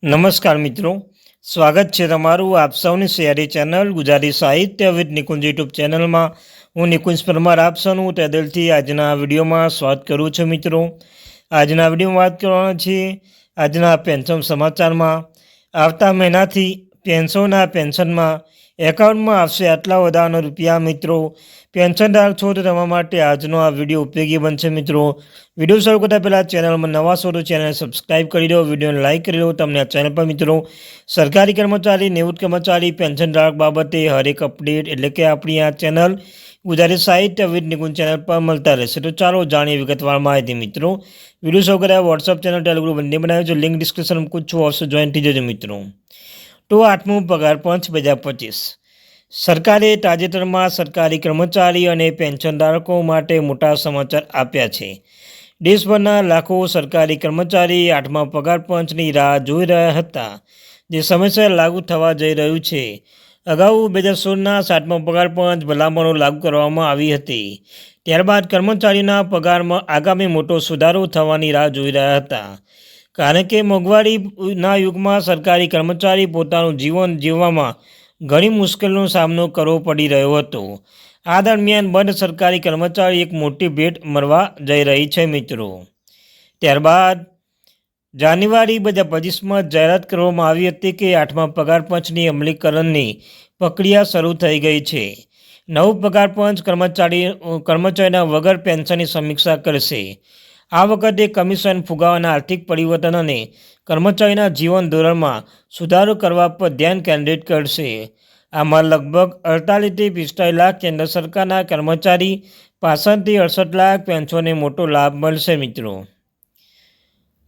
નમસ્કાર મિત્રો, સ્વાગત છે તમારું આપ સૌની શેરી ચેનલ ગુજરાતી સાહિત્ય વિથ નિકુંજ યુટ્યુબ ચેનલમાં. હું નિકુંજ પરમાર આપ સૌનું હૃદયથી આજના વિડીયોમાં સ્વાગત કરું છું. મિત્રો, આજના વિડીયોમાં વાત કરવાના છે આજના પેન્શન સમાચારમાં. આવતા મહિનાથી પેન્શનમાં એકાઉન્ટમાં આવશે આટલા વધારાના રૂપિયા. મિત્રો, પેન્શનધારક છો તો તમારા માટે આજનો આ વિડીયો ઉપયોગી બનશે. મિત્રો, વિડીયો શરૂ કરતાં પહેલાં ચેનલમાં નવા છો તો ચેનલ સબસ્ક્રાઈબ કરી દો, વિડીયોને લાઇક કરી દો. તમને આ ચેનલ પર મિત્રો સરકારી કર્મચારી, નિવૃત્ત કર્મચારી, પેન્શનધારક બાબતે હરેક અપડેટ એટલે કે આપણી આ ચેનલ ગુજરાતી સાહિત્ય વિથ નિકુંજ ચેનલ પર મળતા રહેશે. તો ચાલો જાણીએ વિગતવાર માહિતી. મિત્રો, વિડીયો શરૂ કર્યા વોટ્સઅપ ચેનલ, ટેલિગ્રામ બંને બનાવ્યો છે. લિંક ડિસ્ક્રિપ્શન મૂકું છું, આવશે જોઈન થઈ જજો. મિત્રો, તો 8મું પગાર પંચ 2025. સરકારે તાજેતરમાં સરકારી કર્મચારી અને પેન્શનધારકો માટે મોટા સમાચાર આપ્યા છે. દેશભરના લાખો સરકારી કર્મચારી 8મા પગાર પંચની રાહ જોઈ રહ્યા હતા, જે સમયસર લાગુ થવા જઈ રહ્યું છે. અગાઉ 2016ના 7મા પગાર પંચ ભલામણો લાગુ કરવામાં આવી હતી. ત્યારબાદ કર્મચારીઓના પગારમાં આગામી મોટો સુધારો થવાની રાહ જોઈ રહ્યા હતા, કારણ કે મોંઘવારીના યુગમાં સરકારી કર્મચારી પોતાનું જીવન જીવવામાં ઘણી મુશ્કેલીનો સામનો કરવો પડી રહ્યો હતો. આ દરમિયાન બંધ સરકારી કર્મચારી એક મોટી ભેટ મળવા જઈ રહી છે. મિત્રો, ત્યારબાદ જાન્યુઆરી 2025માં જાહેરાત કરવામાં આવી હતી કે 8મા પગાર પંચની અમલીકરણની પ્રક્રિયા શરૂ થઈ ગઈ છે. નવું પગાર પંચ કર્મચારીના વગર પેન્શનની સમીક્ષા કરશે. આ વખતે કમિશન ફુગાવાના આર્થિક પરિવર્તન અને કર્મચારીના જીવન ધોરણમાં સુધારો કરવા પર ધ્યાન કેન્દ્રિત કરશે. આમાં લગભગ 48-45 લાખ કેન્દ્ર સરકારના કર્મચારી પાસેથી 68 લાખ પેન્શનને મોટો લાભ મળશે. મિત્રો,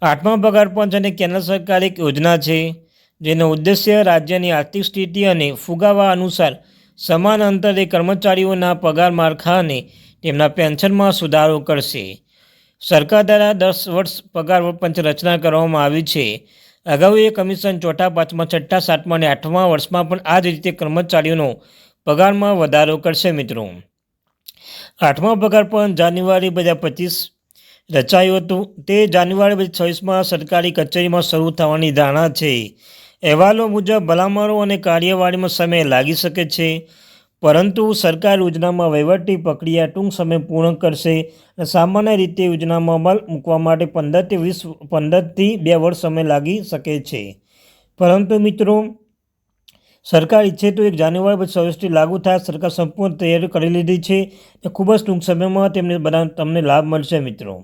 8મા પગાર પંચ અને કેન્દ્ર સરકાર એક યોજના છે, જેનો ઉદ્દેશ્ય રાજ્યની આર્થિક સ્થિતિ અને ફુગાવા અનુસાર સમાન અંતરે કર્મચારીઓના પગાર માળખા અને તેમના પેન્શનમાં સુધારો કરશે. સરકાર દ્વારા 10 વર્ષ પગાર પંચ રચના કરવામાં આવી છે. અગાઉ એ કમિશન 4, 5, 6, 7 અને 8મા વર્ષમાં પણ આ જ રીતે કર્મચારીઓનો પગારમાં વધારો કરશે. મિત્રો, 8મા પગાર પંચ જાન્યુઆરી 2025 રચાયું હતું. તે જાન્યુઆરી 2026માં સરકારી કચેરીમાં શરૂ થવાની ધારણા છે. અહેવાલો મુજબ ભલામણો અને કાર્યવાહીમાં સમય લાગી શકે છે, પરંતુ સરકાર યોજનામાં વહીવટી પ્રક્રિયા ટૂંક સમય પૂર્ણ કરશે અને સામાન્ય રીતે યોજનામાં અમલ મૂકવા માટે 15થી 2 વર્ષ સમય લાગી શકે છે. પરંતુ મિત્રો, સરકાર ઈચ્છે તો 1 જાન્યુઆરી 2026થી લાગુ થાય. સરકાર સંપૂર્ણ તૈયારી કરી લીધી છે અને ખૂબ જ ટૂંક સમયમાં તમને લાભ મળશે. મિત્રો,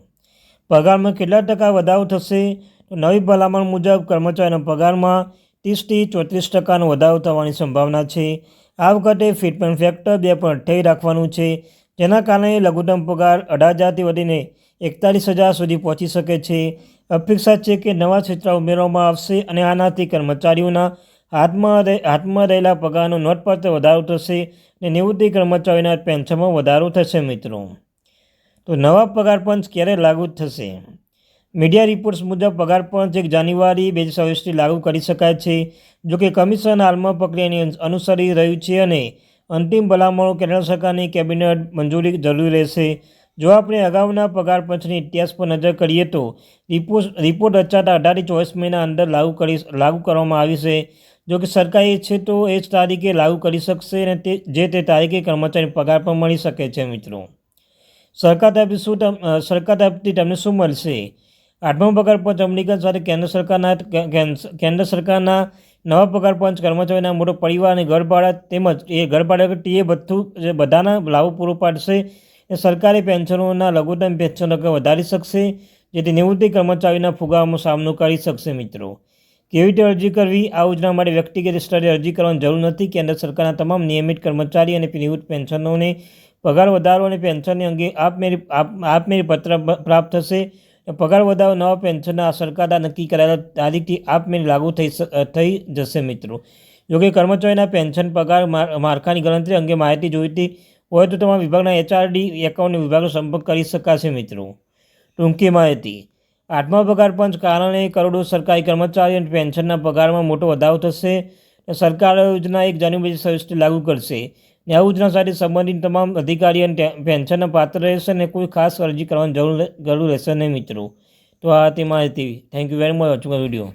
પગારમાં કેટલા ટકા વધારો થશે? તો નવી ભલામણ મુજબ કર્મચારીના પગારમાં 30થી 34% વધારો થવાની સંભાવના છે. આ વખતે ફિટમેન્ટ ફેક્ટર 2.28 રાખવાનું છે, જેના કારણે લઘુત્તમ પગાર 18,000થી વધીને 41,000 સુધી પહોંચી શકે છે. અપેક્ષા છે કે નવા ક્ષેત્ર ઉમેરવામાં આવશે અને આનાથી કર્મચારીઓના હાથમાં રહેલા પગારનો નોંધપાત્ર વધારો થશે અને નિવૃત્તિ કર્મચારીઓના પેન્શનમાં વધારો થશે. મિત્રો, તો નવા પગાર પંચ ક્યારે લાગુ થશે? મીડિયા રિપોર્ટ્સ મુજબ પગાર પંચ 1 જાન્યુઆરી 2026થી લાગુ કરી શકાય છે. જોકે કમિશન હાલમાં પ્રક્રિયાને અનુસરી રહ્યું છે અને અંતિમ ભલામણો કેન્દ્ર સરકારની કેબિનેટ મંજૂરી જરૂરી રહેશે. જો આપણે અગાઉના પગાર પંચની ઇતિહાસ પર નજર કરીએ તો રિપોર્ટ રચાતા 18થી 24 મહિના અંદર લાગુ કરવામાં આવી છે. જો કે સરકાર ઈચ્છે તો એ જ તારીખે લાગુ કરી શકશે અને તે તારીખે કર્મચારી પગાર પણ મળી શકે છે. મિત્રો, સરકાર તરફથી તમને શું મળશે? 8મા પગાર પંચ અમલીકરણ સાથે કેન્દ્ર સરકારના નવા પગાર પંચ કર્મચારીના મોટો પરિવાર અને ઘરભાડા તેમજ ઘરભાડા ટીએ બધાના લાભો પૂરો પાડશે. સરકારી પેન્શનોના લઘુત્તમ પેન્શન રકમ વધારી શકશે, જેથી નિવૃત્તિ કર્મચારીના ફુગાવાનો સામનો કરી શકશે. મિત્રો, કેવી રીતે અરજી કરવી? આ યોજના માટે વ્યક્તિગત સ્તરે અરજી કરવાની જરૂર નથી. કેન્દ્ર સરકારના તમામ નિયમિત કર્મચારી અને નિવૃત્ત પેન્શનોને પગાર વધારો અને પેન્શનની અંગે આપમેળે પત્ર પ્રાપ્ત થશે. પગાર વધારો નવા પેન્શનના સરકાર દ્વારા નક્કી કરાયેલા તારીખથી આપમેળે લાગુ થઈ જશે. મિત્રો, જોકે કર્મચારીના પેન્શન પગાર માળખાની ગણતરી અંગે માહિતી જોઈતી હોય તો તમારા વિભાગના HRD એકાઉન્ટ વિભાગનો સંપર્ક કરી શકાશે. મિત્રો, ટૂંકી માહિતી: 8મા પગાર પંચ કારણે કરોડો સરકારી કર્મચારી અને પેન્શનના પગારમાં મોટો વધારો થશે. સરકાર યોજના 1 જાન્યુઆરી 2026થી લાગુ કરશે. આ યોજના સાથે સંબંધિત તમામ અધિકારી અને પેન્શનના પાત્ર રહેશે અને કોઈ ખાસ અરજી કરવાની જરૂર રહેશે નહીં. મિત્રો, તો આ તે માહિતી. Thank you very much watching video.